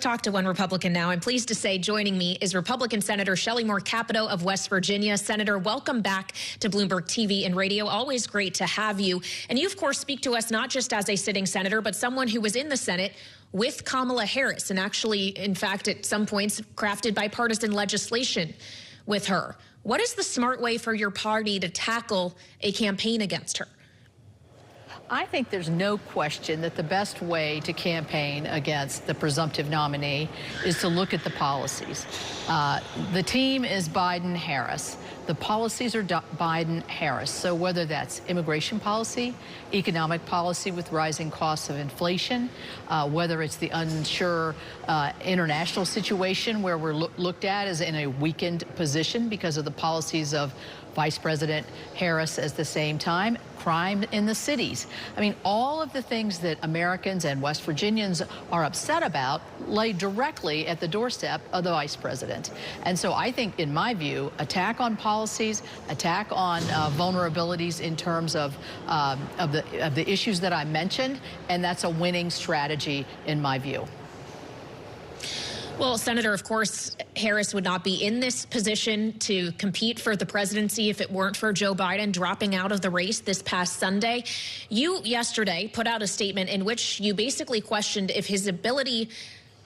talk to one Republican now. I'm pleased to say joining me is Republican Senator Shelley Moore Capito of West Virginia. Senator, welcome back to Bloomberg TV and radio. Always great to have you. And you, of course, speak to us not just as a sitting senator, but someone who was in the Senate with Kamala Harris and actually, in fact, at some points crafted bipartisan legislation with her. What is the smart way for your party to tackle a campaign against her? I think there's no question that the best way to campaign against the presumptive nominee is to look at the policies. The team is Biden-Harris. The policies are Biden-Harris. So whether that's immigration policy, economic policy with rising costs of inflation, whether it's the unsure international situation where we're looked at as in a weakened position because of the policies of Vice President Harris at the same time, crime in the cities. I mean, all of the things that Americans and West Virginians are upset about lay directly at the doorstep of the Vice President. And so I think, in my view, attack on policies, attack on vulnerabilities in terms of the issues that I mentioned, and that's a winning strategy in my view. Well, Senator, of course, Harris would not be in this position to compete for the presidency if it weren't for Joe Biden dropping out of the race this past Sunday. You yesterday put out a statement in which you basically questioned if his ability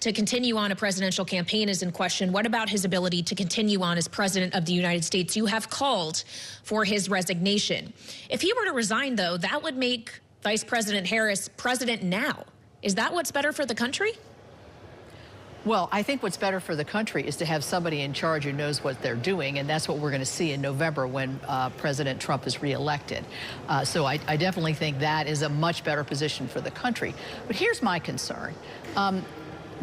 to continue on a presidential campaign is in question. What about his ability to continue on as president of the United States? You have called for his resignation. If he were to resign, though, that would make Vice President Harris president now. Is that what's better for the country? Well, I think what's better for the country is to have somebody in charge who knows what they're doing, and that's what we're going to see in November when President Trump is reelected. So I definitely think that is a much better position for the country. But here's my concern.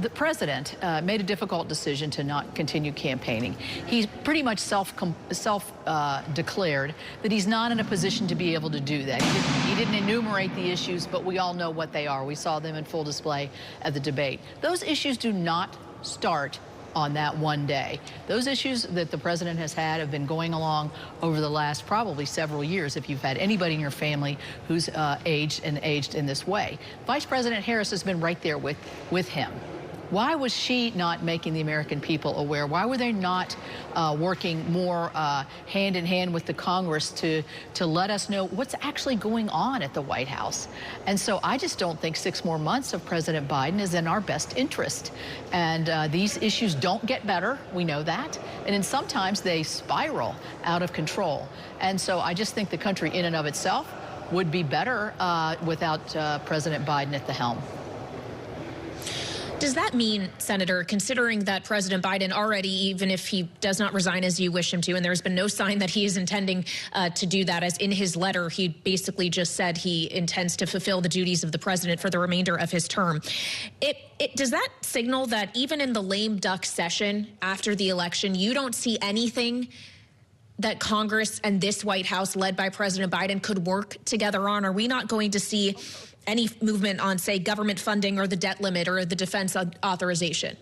The president made a difficult decision to not continue campaigning. He's pretty much self-declared that he's not in a position to be able to do that. He didn't enumerate the issues, but we all know what they are. We saw them in full display at the debate. Those issues do not start on that one day. Those issues that the president has had have been going along over the last probably several years if you've had anybody in your family who's aged in this way. Vice President Harris has been right there with him. Why was she not making the American people aware? Why were they not working more hand in hand with the Congress to let us know what's actually going on at the White House? And so I just don't think 6 more months of President Biden is in our best interest. And these issues don't get better. We know that. And then sometimes they spiral out of control. And so I just think the country in and of itself would be better without President Biden at the helm. Does that mean, Senator, considering that President Biden already, even if he does not resign as you wish him to, and there's been no sign that he is intending to do that, as in his letter, he basically just said he intends to fulfill the duties of the president for the remainder of his term. Does that signal that even in the lame duck session after the election, you don't see anything that Congress and this White House led by President Biden could work together on? Are we not going to see any movement on, say, government funding or the debt limit or the defense authorization?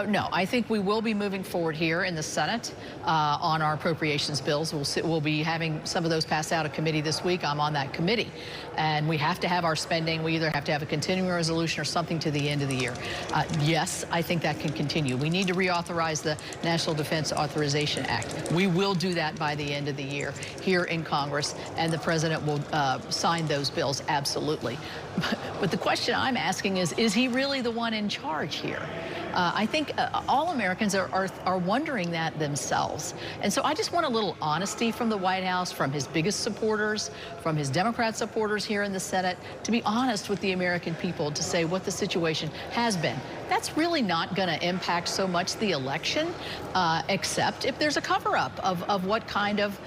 No, I think we will be moving forward here in the Senate on our appropriations bills. We'll be having some of those passed out of committee this week. I'm on that committee. And we have to have our spending. We either have to have a continuing resolution or something to the end of the year. Yes, I think that can continue. We need to reauthorize the National Defense Authorization Act. We will do that by the end of the year here in Congress, and the president will sign those bills, absolutely. But the question I'm asking is he really the one in charge here? I think all Americans are wondering that themselves. And so I just want a little honesty from the White House, from his biggest supporters, from his Democrat supporters here in the Senate, to be honest with the American people, to say what the situation has been. That's really not going to impact so much the election, except if there's a cover-up of what kind of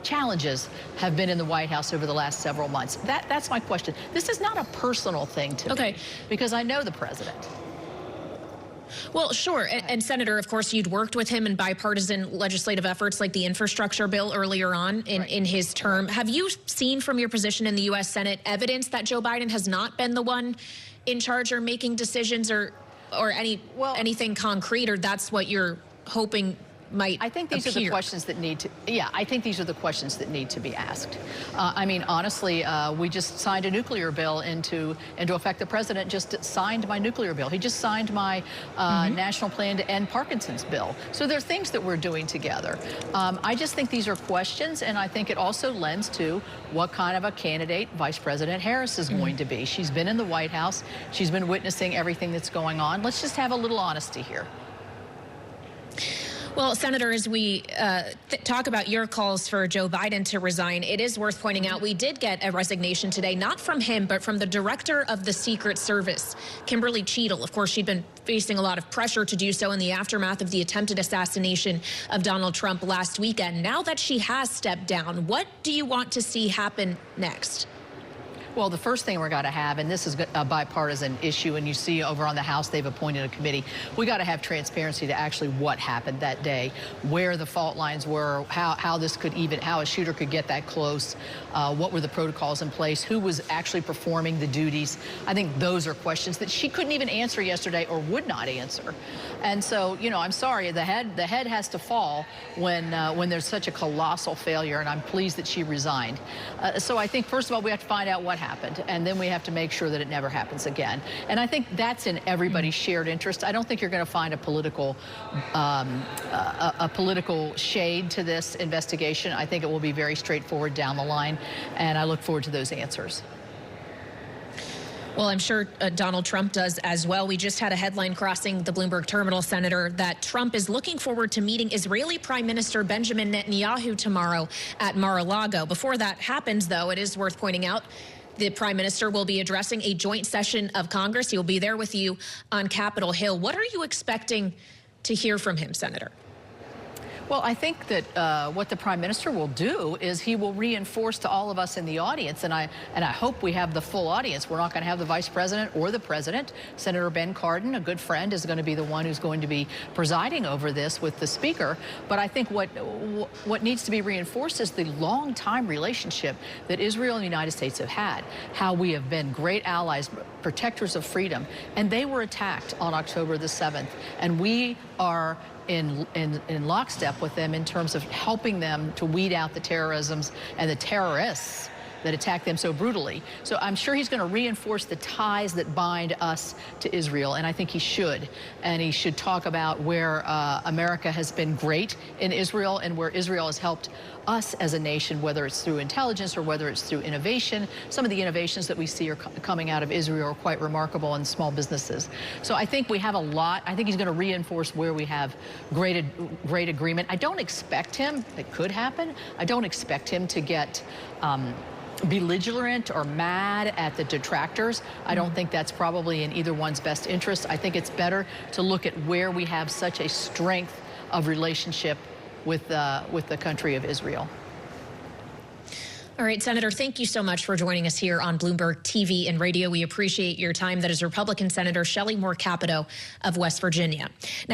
challenges have been in the White House over the last several months. That's my question. This is not a personal thing to me, because I know the president. Well, sure. And Senator, of course, you'd worked with him in bipartisan legislative efforts like the infrastructure bill earlier on in his term. Have you seen from your position in the U.S. Senate evidence that Joe Biden has not been the one in charge or making decisions or anything concrete, or that's what you're hoping might I think these are the questions that need to, I think these are the questions that need to be asked. I mean, honestly, we just signed a nuclear bill into effect. The president just signed my nuclear bill. He just signed my national plan to end Parkinson's bill. So there are things that we're doing together. I just think these are questions, and I think it also lends to what kind of a candidate Vice President Harris is going to be. She's been in the White House. She's been witnessing everything that's going on. Let's just have a little honesty here. Well, Senator, as we talk about your calls for Joe Biden to resign, it is worth pointing out we did get a resignation today, not from him, but from the director of the Secret Service, Kimberly Cheadle. Of course, she'd been facing a lot of pressure to do so in the aftermath of the attempted assassination of Donald Trump last weekend. Now that she has stepped down, what do you want to see happen next? Well, the first thing we're got to have, and this is a bipartisan issue, and you see over on the House they've appointed a committee, we got to have transparency to actually what happened that day, where the fault lines were, how this could even, how a shooter could get that close, what were the protocols in place, who was actually performing the duties. I think those are questions that she couldn't even answer yesterday or would not answer. And so, you know, I'm sorry, the head has to fall when there's such a colossal failure, and I'm pleased that she resigned. So I think, first of all, we have to find out what happened, and then we have to make sure that it never happens again. And I think that's in everybody's shared interest. I don't think you're going to find a political shade to this investigation. I think it will be very straightforward down the line, and I look forward to those answers. Well, I'm sure Donald Trump does as well. We just had a headline crossing the Bloomberg terminal, Senator, that Trump is looking forward to meeting Israeli Prime Minister Benjamin Netanyahu tomorrow at Mar-a-Lago. Before that happens, though, it is worth pointing out the Prime Minister will be addressing a joint session of Congress. He'll be there with you on Capitol Hill. What are you expecting to hear from him, Senator? Well, I think that what the Prime Minister will do is he will reinforce to all of us in the audience, and I hope we have the full audience. We're not going to have the Vice President or the President. Senator Ben Cardin, a good friend, is going to be the one who's going to be presiding over this with the Speaker. But I think what needs to be reinforced is the long-time relationship that Israel and the United States have had, how we have been great allies, protectors of freedom, and they were attacked on October the 7th, and we are in lockstep with them in terms of helping them to weed out the terrorisms and the terrorists that attack them so brutally. So I'm sure he's going to reinforce the ties that bind us to Israel, and I think he should. And he should talk about where America has been great in Israel and where Israel has helped us as a nation, whether it's through intelligence or whether it's through innovation. Some of the innovations that we see are coming out of Israel are quite remarkable in small businesses. So I think we have a lot. I think he's going to reinforce where we have great agreement. I don't expect him, it could happen, I don't expect him to get belligerent or mad at the detractors. I don't think that's probably in either one's best interest. I think it's better to look at where we have such a strength of relationship with the country of Israel. All right, Senator, thank you so much for joining us here on Bloomberg TV and radio. We appreciate your time. That is Republican Senator Shelley Moore Capito of West Virginia. Now,